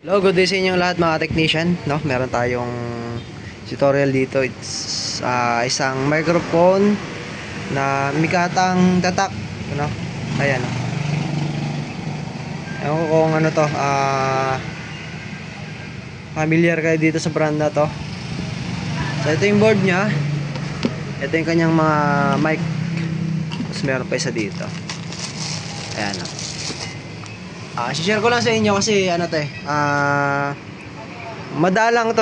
Hello, good day sa inyong lahat mga technician, no? Meron tayong tutorial dito. It's isang microphone na mikatang tatak, no? Ayan. Ewan ko kung ano to, familiar kayo dito sa brand na to. So ito yung board nya. Ito yung kanyang mga mic. Tapos meron pa isa dito. Ayan, no? Share ko lang sa inyo kasi ano to madalang to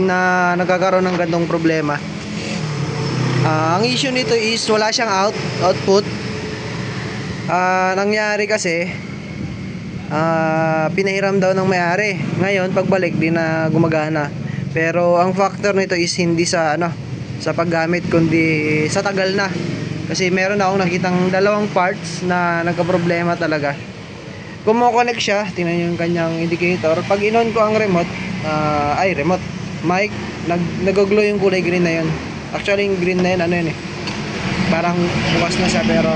na nagkakaroon ng gantong problema. Ang issue nito is wala siyang output. Nangyari kasi pinahiram daw ng may-ari. Ngayon pagbalik di na gumagana. Pero ang factor nito is hindi sa sa paggamit kundi sa tagal na. Kasi meron akong nakitang dalawang parts na nagka-problema talaga. Kumo-connect siya, tingnan niyo yung kanyang indicator. Pag in-on ko ang remote mic, nag-glow yung kulay green na yun. Actually yung green na yun, parang bukas na siya pero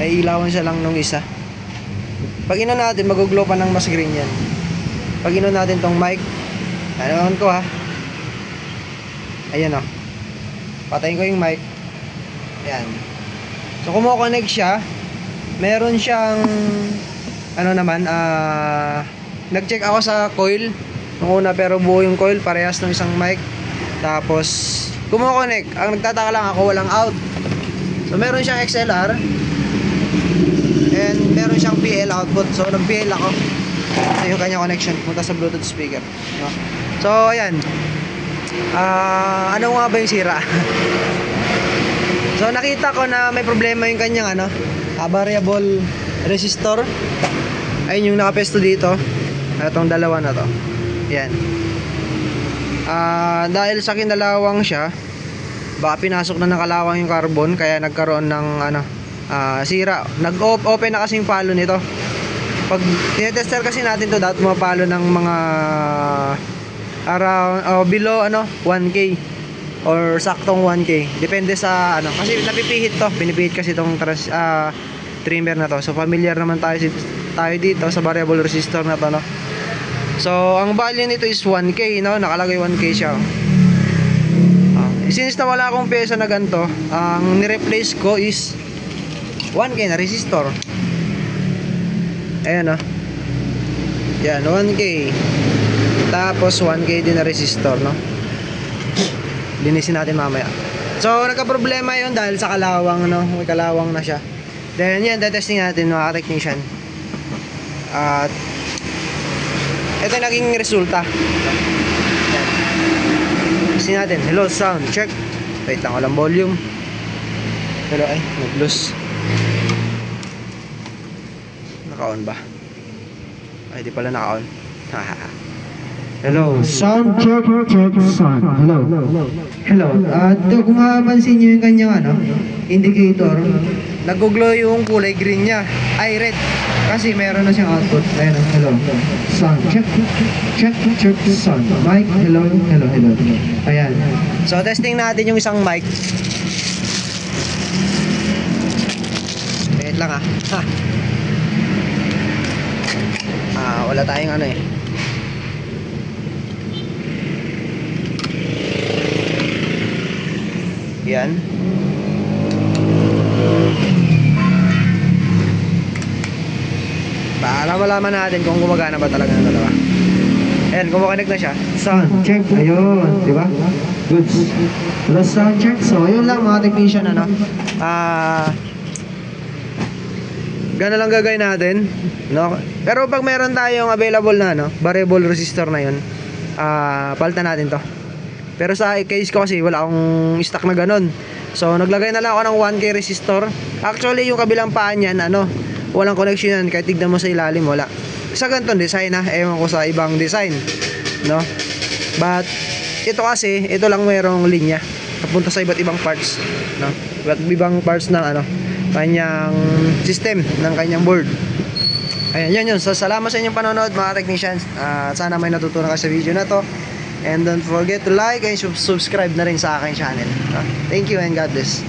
naiilawan siya lang nung isa. Pag in-on natin, mag-glow pa ng mas green yan. Pag in-on natin tong mic, on ko ayan patayin ko yung mic. Ayan. So kumo-connect siya. Meron siyang nag-check ako sa coil nung una pero buo yung coil, parehas ng isang mic. Tapos kumo-connect. Ang nagtataka lang ako, walang out. So meron siyang XLR and meron siyang PL output. So nag-PL ako. Ito yung kanyang connection punta sa Bluetooth speaker, no? So ayan. Ano nga ba yung sira? So nakita ko na may problema yung kanyang variable resistor. Ayun yung nakapesto dito. Itong dalawa na to. Yan. Dahil sa kinalawang siya, baka pinasok na ng kalawang yung carbon, kaya nagkaroon ng sira. Nag-open na kasi yung palo nito. Pag tinetester kasi natin to, dapat mapalo ng mga around below 1K or saktong 1K. Depende sa kasi napipihit to. Pinipihit kasi itong trimmer na to. So familiar naman tayo dito sa variable resistor na to, no? So ang value nito is 1K, no? Nakalagay 1K siya. Since na wala akong pyesa na ganito, ang ni-replace ko is 1K na resistor. Ayan, yan, 1K. Tapos 1K din na resistor, no? Linisin natin mamaya. So nagka-problema yun dahil sa kalawang, may kalawang na siya. Then yan, testing natin mga technician. At ito yung naging resulta. Testing natin. Hello, sound check. Wait lang, walang volume. Pero nag-loose. Naka-on ba? Ay, di pala naka-on. Hello, sound check, sound. Hello. At kung mapapansin nyo yung kanyang indicator, nag-glow yung kulay green niya. Ay, red. Kasi meron na siyang output. Ayan, hello. Sound check, sound. Mic, hello. Ayan. So, testing natin yung isang mic. Wait lang wala tayong Yan. Para malaman natin kung gumagana ba talaga ng dalawa. Ayan, kumakonect na siya. Sound check. Ayun, di ba? Good. Sound check. So, ayun lang mga technician, gano'n lang gagawin natin, no? Pero pag meron tayong available na variable resistor na yun, palitan natin to. Pero sa case ko kasi wala akong stock na ganun. So naglagay na lang ako ng 1K resistor. Actually yung kabilang paa niyan walang connection yan. Kahit tignan mo sa ilalim, wala. Sa ganitong design ewan ko sa ibang design, no? But ito kasi, ito lang mayroong linya papunta sa iba't ibang parts, no? Iba't ibang parts ng kanyang system ng kanyang board. Ayan, yun. So salamat sa inyong panonood mga technicians. Sana may natutunan ka sa video na to. And don't forget to like and subscribe na rin sa aking channel. Thank you and God bless.